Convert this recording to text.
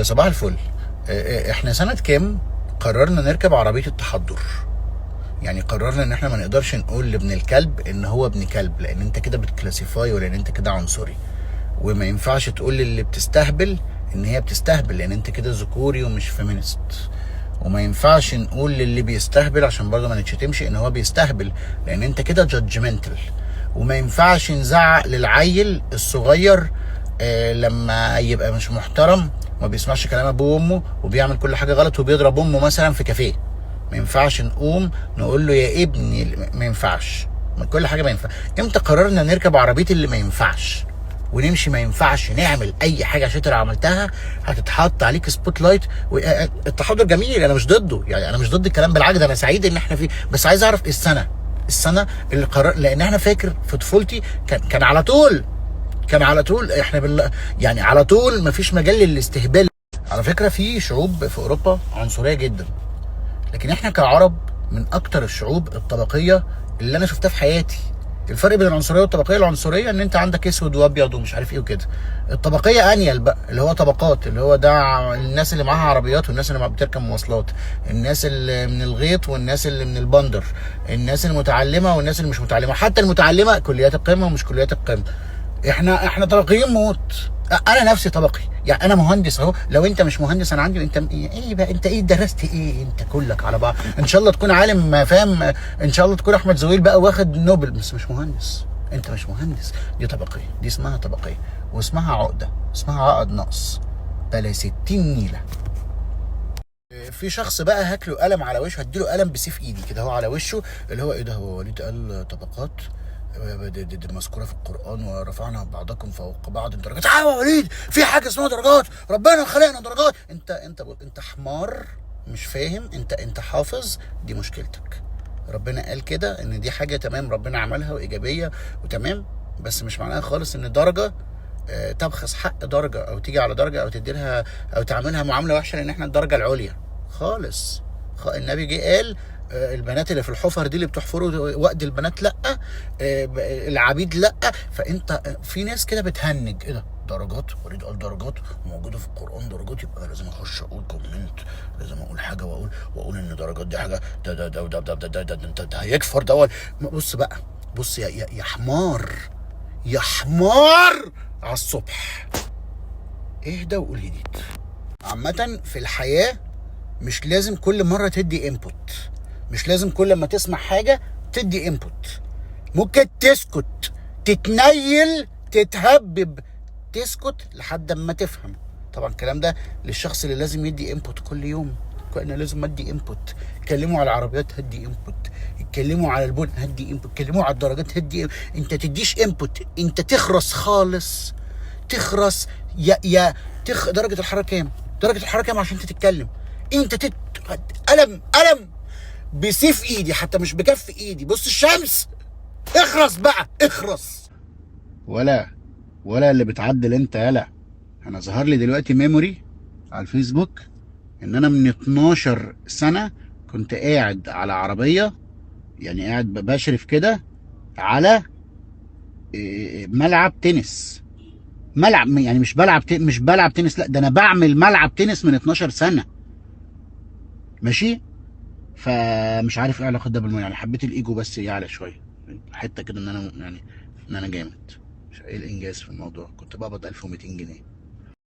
صباح الفل. احنا سنة كام قررنا نركب عربية التحضر؟ يعني قررنا ان احنا ما نقدرش نقول لابن الكلب ان هو ابن كلب، لان انت كده بتكلاسيفاي ولان انت كده عنصري. وما ينفعش تقول للي بتستهبل ان هي بتستهبل، لان انت كده ذكوري ومش فيمينست. وما ينفعش نقول للي بيستهبل عشان برضه ما نتشتمش ان هو بيستهبل، لان انت كده جادجمنتال. وما ينفعش نزعق للعيل الصغير لما يبقى مش محترم وما بيسمعش كلام ابوه وامه وبيعمل كل حاجه غلط وبيضرب امه مثلا في كافيه. ما ينفعش نقوم نقول له يا ابني، ما ينفعش. كل حاجه ما ينفع. امتى قررنا نركب عربيه اللي ما ينفعش ونمشي؟ ما ينفعش نعمل اي حاجه عشان لو عملتها هتتحط عليك سبوت لايت. التحضر جميل، انا مش ضده، يعني انا مش ضد الكلام، بالعكس انا سعيد ان احنا فيه، بس عايز اعرف السنه اللي قرر. لان احنا فاكر في طفولتي كان على طول احنا يعني على طول مفيش مجال للاستهبال. على فكره في شعوب في اوروبا عنصريه جدا، لكن احنا كعرب من اكتر الشعوب الطبقيه اللي انا شفتها في حياتي. الفرق بين العنصريه والطبقيه، العنصريه ان انت عندك اسود وابيض ومش عارف ايه وكده. الطبقيه انيل بقى، اللي هو طبقات، اللي هو ده الناس اللي معاها عربيات والناس اللي بتركب مواصلات، الناس اللي من الغيط والناس اللي من البندر، الناس المتعلمه والناس اللي مش متعلمه، حتى المتعلمه كليات القمه ومش كليات القمه. احنا طبقيين موت. انا نفسي طبقي، يعني انا مهندس اهو. لو انت مش مهندس انا عندي، انت ايه بقى؟ انت ايه درست ايه؟ انت كلك على بعض ان شاء الله تكون عالم، فاهم؟ ان شاء الله تكون احمد زويل بقى واخد نوبل، بس مش مهندس. انت مش مهندس. دي طبقيه، دي اسمها طبقيه، واسمها عقده، اسمها عقد نقص بلا 60 نيله. في شخص بقى هاكله قلم على وشه، هديله قلم بسيف ايدي كده هو على وشه، اللي هو ايه ده؟ هو وليد قال طبقات؟ دي مذكوره في القران، ورفعنا بعضكم فوق بعض درجات. يا وليد، في حاجه اسمها درجات، ربنا خلقنا درجات. انت حمار مش فاهم. انت حافظ، دي مشكلتك. ربنا قال كده ان دي حاجه تمام، ربنا عملها وايجابيه وتمام، بس مش معناها خالص ان درجه تبخس حق درجه، او تيجي على درجه، او تديلها او تعملها معامله وحشه، لان احنا الدرجه العليا خالص. النبي جه قال البنات اللي في الحفر دي اللي بتحفروا وقت البنات لا، العبيد لا. فانت في ناس كده بتهنج، ايه ده؟ درجات؟ وليد قال درجات موجوده في القران درجات، يبقى لازم اخش اقول كومنت، لازم اقول حاجه، واقول ان درجات دي حاجه ده هيكفر ده. بص بقى، بص يا حمار، يا حمار على الصبح، اهدى وقول هديت. عامة في الحياة مش لازم كل مرة تدي انبوت، مش لازم كل ما تسمع حاجة تدي انبوت. ممكن تسكت، تتنيل، تتهبب، تسكت لحد ما تفهم. طبعا الكلام ده للشخص اللي لازم يدي انبوت كل يوم. انا لازم ادي انبوت. اتكلموا على العربيات هدي انبوت، اتكلموا على البن هدي انبوت، اتكلموا على الدرجات هدي انت تديش انبوت، انت تخرس خالص، تخرس. درجة الحرارة كام؟ درجة الحرارة كام عشان انت تتكلم؟ انت قلم بسيف ايدي، حتى مش بكف ايدي. بص الشمس، اخرس بقى، اخرس. ولا اللي بتعدل انت يلا. انا ظهر لي دلوقتي ميموري على الفيسبوك ان انا من 12 سنة كنت قاعد على عربية، يعني قاعد بشرف كده على ملعب تنس. ملعب يعني مش بلعب تنس، لا ده انا بعمل ملعب تنس من 12 سنة. ماشي. فمش عارف ايه علاقه ده بالموضوع، يعني حبيت الايجو بس يعلى شويه، حته كده ان انا يعني ان انا جامد. مش ايه الانجاز في الموضوع؟ كنت بقبض 1200 جنيه.